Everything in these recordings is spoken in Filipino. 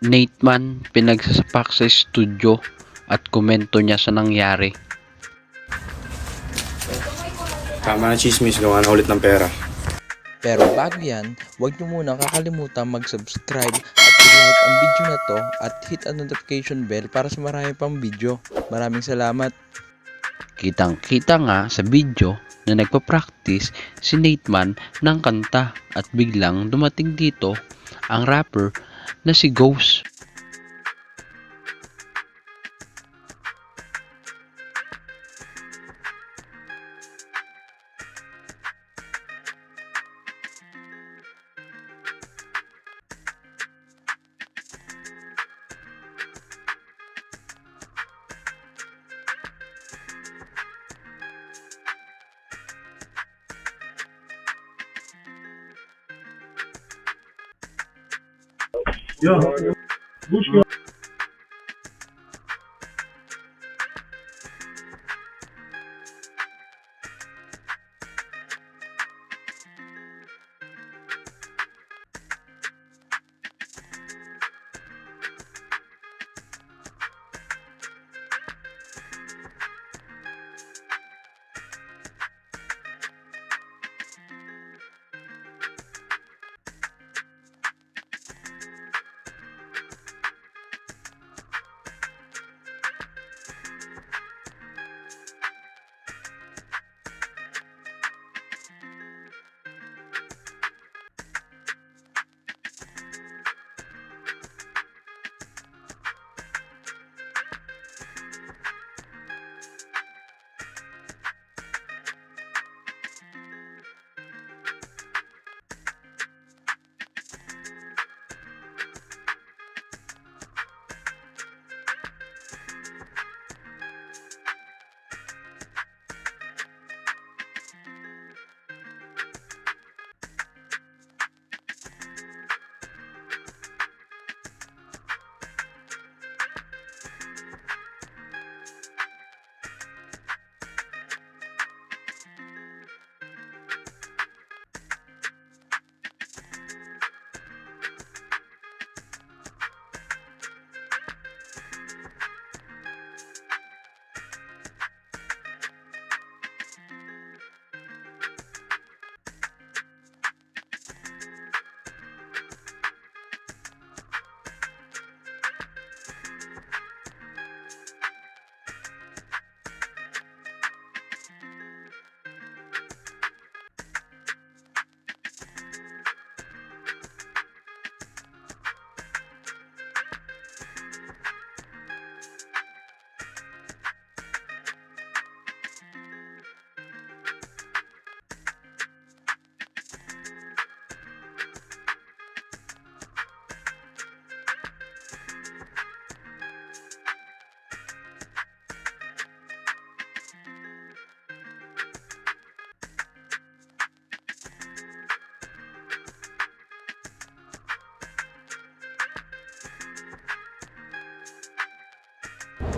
Nate man pinagsasapak sa studio at komento niya sa nangyari. Tama na chismis, gawa na ulit ng pera. Pero bago yan, huwag nyo muna kakalimutan mag-subscribe at i-like ang video na to at hit ang notification bell para sa marami pang video. Maraming salamat! Kitang-kita nga sa video na nagpa-practice si Nate man ng kanta at biglang dumating dito ang rapper na si Ghost.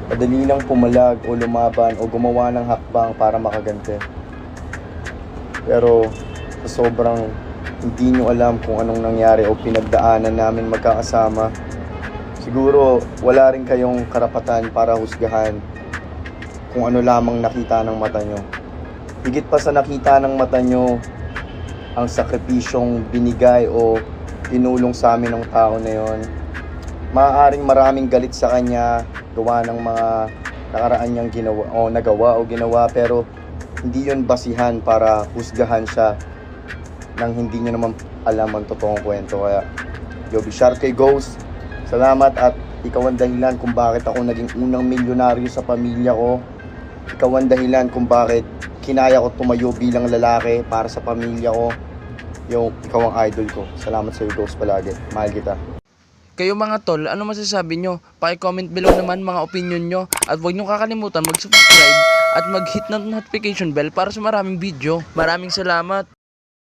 Madali lang pumalag o lumaban o gumawa ng hakbang para makaganti. Pero sa sobrang hindi nyo alam kung anong nangyari o pinagdaanan namin magkakasama, siguro wala rin kayong karapatan para husgahan kung ano lamang nakita ng mata nyo. Higit pa sa nakita ng mata nyo, ang sakripisyong binigay o tinulong sa amin ng tao na yon. Maaaring maraming galit sa kanya gawa ng mga nakaraan niyang ginawa, pero hindi yun basihan para husgahan siya nang hindi niyo naman alam ang totoong kwento. Kaya Yobi Sharkey Ghost, salamat, at ikaw ang dahilan kung bakit ako naging unang milyonaryo sa pamilya ko. Ikaw ang dahilan kung bakit kinaya ko tumayo bilang lalaki para sa pamilya ko. Ikaw ang idol ko. Salamat sa iyo, Ghost, palagi. Mahal kita. Kayo mga tol, ano masasabi nyo? Paki-comment below naman mga opinion nyo. At huwag nyo kakalimutan mag-subscribe at mag-hit ng notification bell para sa maraming video. Maraming salamat!